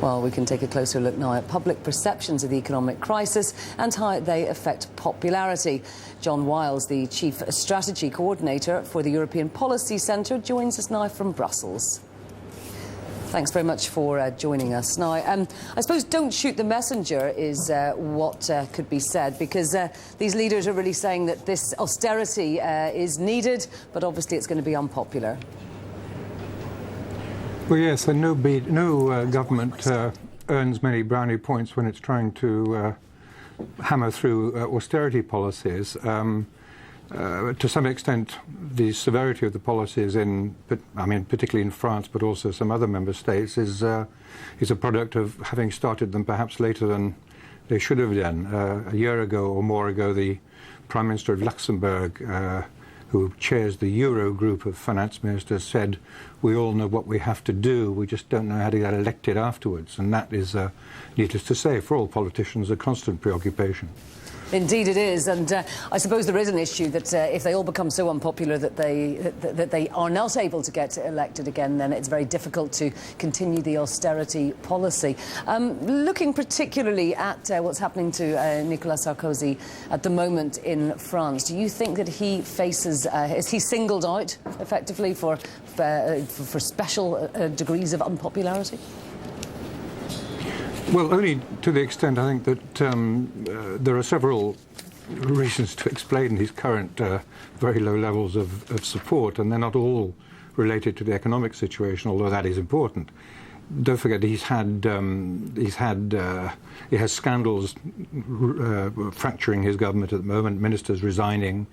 Well, we can take a closer look now at public perceptions of the economic crisis and how they affect popularity. John Wyles, the Chief Strategy Coordinator for the European Policy Centre, joins us now from Brussels. Thanks very much for joining us. Now, I suppose don't shoot the messenger is what could be said, because these leaders are really saying that this austerity is needed, but obviously it's going to be unpopular. Well, yes, and no government earns many brownie points when it's trying to hammer through austerity policies. To some extent, the severity of the policies particularly in France, but also some other member states, is a product of having started them perhaps later than they should have done. A year ago or more ago, the Prime Minister of Luxembourg, who chairs the Euro group of finance ministers, said, "We all know what we have to do, we just don't know how to get elected afterwards." And that is, needless to say, for all politicians, a constant preoccupation. Indeed it is, and I suppose there is an issue that if they all become so unpopular that they are not able to get elected again, then it's very difficult to continue the austerity policy. Looking particularly at what's happening to Nicolas Sarkozy at the moment in France, do you think that he faces, is he singled out effectively for special degrees of unpopularity? Well, only to the extent, I think, that there are several reasons to explain his current very low levels of support, and they're not all related to the economic situation, although that is important. Don't forget he has scandals fracturing his government at the moment, ministers resigning.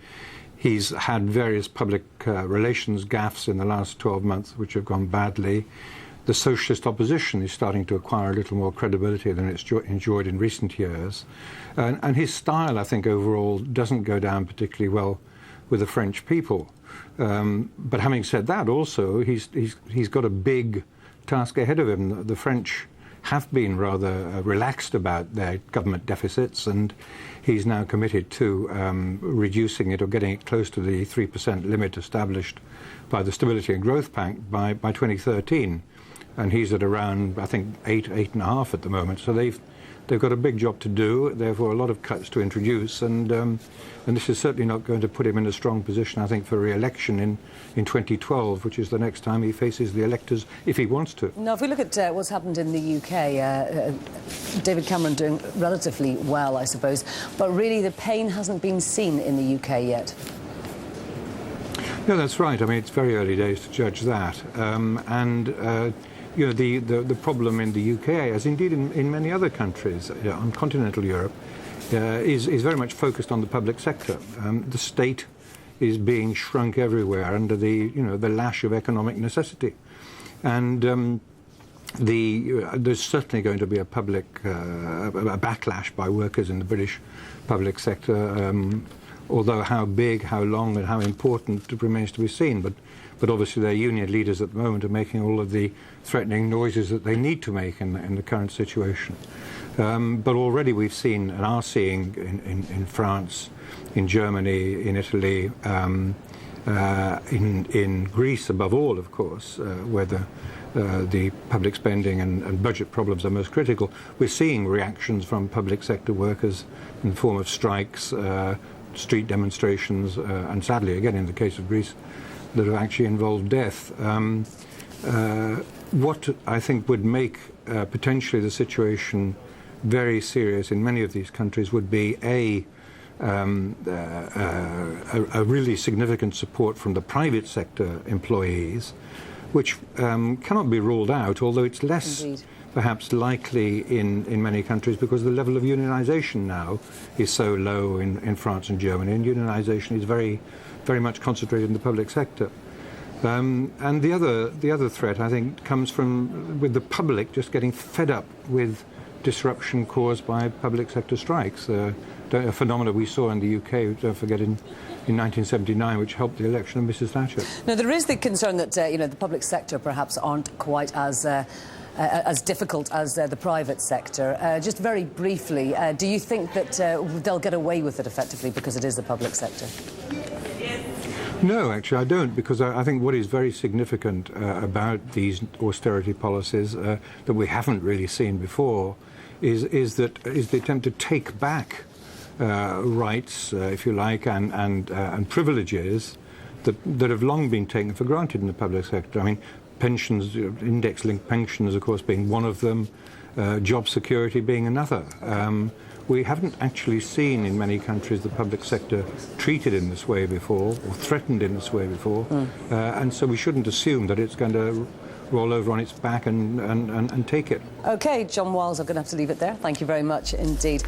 He's had various public relations gaffes in the last 12 months which have gone badly. The socialist opposition is starting to acquire a little more credibility than it's enjoyed in recent years. And his style, I think, overall doesn't go down particularly well with the French people. But having said that, also, he's got a big task ahead of him. The French have been rather relaxed about their government deficits, and he's now committed to reducing it or getting it close to the 3% limit established by the Stability and Growth Pact by 2013. And he's at around, I think, 8.5 at the moment. So they've got a big job to do, therefore a lot of cuts to introduce, and this is certainly not going to put him in a strong position, I think, for re-election in 2012, which is the next time he faces the electors, if he wants to. Now, if we look at what's happened in the UK, David Cameron doing relatively well, I suppose, but really the pain hasn't been seen in the UK yet. No, that's right. I mean, it's very early days to judge that. You know, the problem in the UK, as indeed in many other countries on continental Europe, is very much focused on the public sector. The state is being shrunk everywhere under the lash of economic necessity, and there's certainly going to be a backlash by workers in the British public sector. Although how big, how long, and how important remains to be seen. But obviously their union leaders at the moment are making all of the threatening noises that they need to make in the current situation. But already we've seen and are seeing in France, in Germany, in Italy, in Greece above all, of course, where the public spending and budget problems are most critical. We're seeing reactions from public sector workers in the form of strikes, street demonstrations, and sadly, again, in the case of Greece, that have actually involved death. What I think would make potentially the situation very serious in many of these countries would be a really significant support from the private sector employees, which cannot be ruled out, although it's less Indeed. Perhaps likely in many countries, because the level of unionization now is so low in France and Germany, and unionization is very, very much concentrated in the public sector. And the other threat, I think, comes with the public just getting fed up with disruption caused by public sector strikes, a phenomenon we saw in the UK, don't forget, in 1979, which helped the election of Mrs. Thatcher. Now, there is the concern that the public sector perhaps aren't quite as difficult as the private sector. Just very briefly, do you think that they'll get away with it effectively because it is the public sector? No, actually, I don't, because I think what is very significant about these austerity policies that we haven't really seen before is the attempt to take back rights, if you like, and privileges that have long been taken for granted in the public sector. I mean, pensions, index-linked pensions, of course, being one of them, job security being another. We haven't actually seen in many countries the public sector treated in this way before, or threatened in this way before, and so we shouldn't assume that it's going to roll over on its back and take it. OK, John Wyles, I'm going to have to leave it there. Thank you very much indeed.